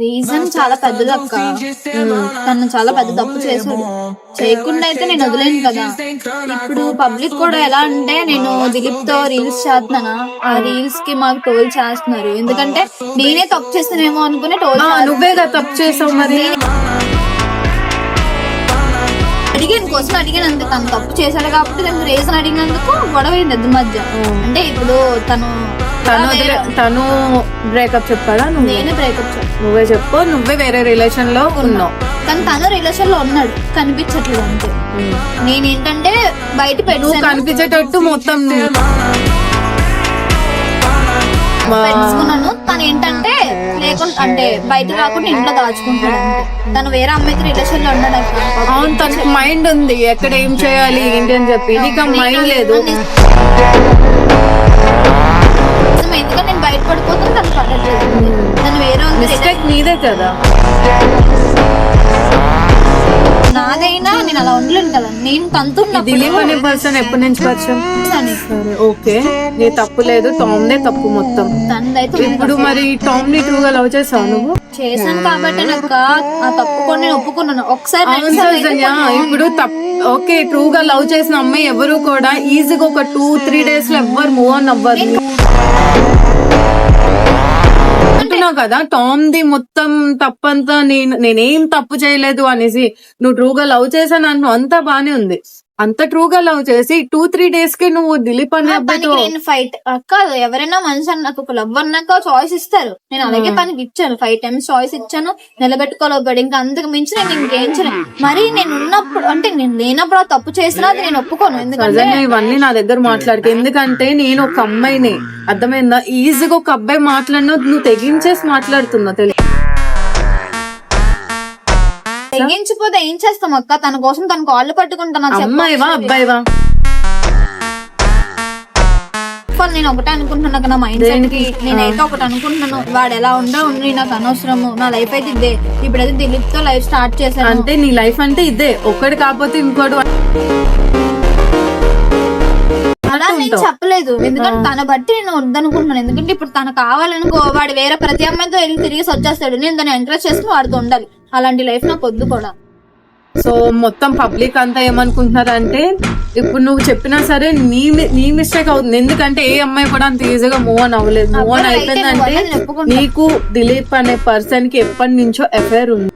Reason చాలా పెద్దది అక్క. తను చాలా పెద్ద తప్పు చేశాడు. చేయకుండా అయితే నేను వదిలేను కదా. ఇప్పుడు పబ్లిక్ కూడా ఎలా అంటే నేను దిలీప్ తో రీల్స్ చేస్తున్నానా, ఆ రీల్స్ కి మాకు టోల్ చేస్తున్నారు. ఎందుకంటే నేనే తప్పు చేస్తానేమో అనుకుని టోల్. నువ్వేగా తప్పు చేసావు. మరి అడిగాను, క్వశ్చన్ అడిగినందుకు తను తప్పు చేశాడు కాబట్టి తను రీజన్ అడిగినందుకు గొడవ అయింది ఇద్దరి మధ్య. అంటే ఇప్పుడు తను బ్రేకప్ చెప్పాడా? నేనే బ్రేకప్ చెప్పాను. నువ్వే చెప్పు. నువ్వే వేరే రిలేషన్ లో ఉన్నావు కానీ తను రిలేషన్ లో ఉన్నాడు, కనిపించట్లేదు అంతే. నేనేంటంటే బయట పెట్టి కనిపించేటట్టు మొత్తం పెంచుకున్నాను. తను ఏంటంటే లేకుండా అంటే బయట రాకుండా ఇంట్లో దాచుకుంటాడు అంతే. తను వేరే అమ్మాయికి రిలేషన్ లో ఉన్నాడు. అవును, తనకు మైండ్ ఉంది ఎక్కడ ఏం చేయాలి ఏంటి అని చెప్పి. నీకు మైండ్ లేదు. ఎందుకంటే నేను బయట పడిపోతాను, తను పడట్లేదు. తను వేరే మిస్టేక్ నీదే కదా. నాదైనా నేను అలా ఉండలేను కదా. నేను తనతో దిలీప్ అనే పర్సన్ ఎప్పటి నుంచి పరిచయం? ఓకే, నీ తప్పు లేదు, టామ్ నే తప్పు మొత్తం. ఇప్పుడు మరి టామ్ ని ట్రూగా లవ్ చేసావు నువ్వు? చేశాను కాబట్టి నాకు ఆ తప్పు కూడా నేను ఒప్పుకున్నాను. ఒకసారి ఇప్పుడు ఓకే, ట్రూగా లవ్ చేసిన అమ్మాయి ఎవరు కూడా ఈజీగా ఒక 2-3 days లో ఎవ్వరు మూవ్ ఆన్ అవ్వరు. అంటున్నావు కదా టామ్ ది మొత్తం తప్పంతా నేనేం తప్పు చేయలేదు అనేసి. నువ్వు ట్రూగా లవ్ చేశాను అంటున్నావు, అంతా బానే ఉంది. అంత ట్రూగా లవ్ చేసి 2-3 days కి నువ్వు దిలీప్ అనే అబ్బాయితో ఫైట్ అక్క. ఎవరైనా మనిషి నాకు ఒక లవ్ అన్నాక చాయిస్ ఇస్తారు. నేను అలాగే పనికి ఇచ్చాను, 5 times చాయిస్ ఇచ్చాను, నిలబెట్టుకోలేకపోయాడు. ఇంకా అంతకు మించి నేను ఇంకేం చేయను. మరి నేను ఉన్నప్పుడు అంటే నేను లేనప్పుడు తప్పు చేసినా అది నేను ఒప్పుకోను. ఎందుకంటే ఇవన్నీ నా దగ్గర మాట్లాడితే, ఎందుకంటే నేను ఒక అమ్మాయిని, అర్థమైందా? ఈజీగా ఒక అబ్బాయి మాట్లాడినా నువ్వు తెగించేసి మాట్లాడుతున్నావు. తెలియదు తెగించిపోతే ఏం చేస్తాం అక్క? తన కోసం తన కాళ్ళు పట్టుకుంటాను. అమ్మాయివా అబ్బాయివా? నేను ఒకటే అనుకుంటున్నా నా మైండ్ సెట్ కి. నేనైతే ఒకటి అనుకుంటున్నాను, వాడు ఎలా ఉండి నాకు అనవసరము. నా లైఫ్ అయితే ఇదే. ఇప్పుడైతే దిలీప్ తో లైఫ్ స్టార్ట్ చేశాను. అంటే నీ లైఫ్ అంటే ఇదే, ఒక్కటి కాకపోతే ఇంకోటి అలా నేను చెప్పలేదు. ఎందుకంటే తన బట్టి నేను వద్దనుకుంటున్నాను. ఎందుకంటే ఇప్పుడు తను కావాలనుకో వాడు వేరే ప్రతి అమ్మాయితో వెళ్ళి తిరిగి వచ్చేస్తాడు. నేను దాన్ని ఎంకరేజ్ చేసి వాడితో ఉండాలి. అలాంటి లైఫ్ నాకు వద్దు కూడా. సో మొత్తం పబ్లిక్ అంతా ఏమనుకుంటున్నారంటే, ఇప్పుడు నువ్వు చెప్పినా సరే నీ మిస్టేక్ అవుతుంది. ఎందుకంటే ఏ అమ్మాయి కూడా అంత ఈజీగా మూవ్ ఆన్ అవ్వలేదు. మూవ్ ఆన్ అయిపోయిందంటే నీకు దిలీప్ అనే పర్సన్ కి ఎప్పటి నుంచో అఫైర్ ఉంది.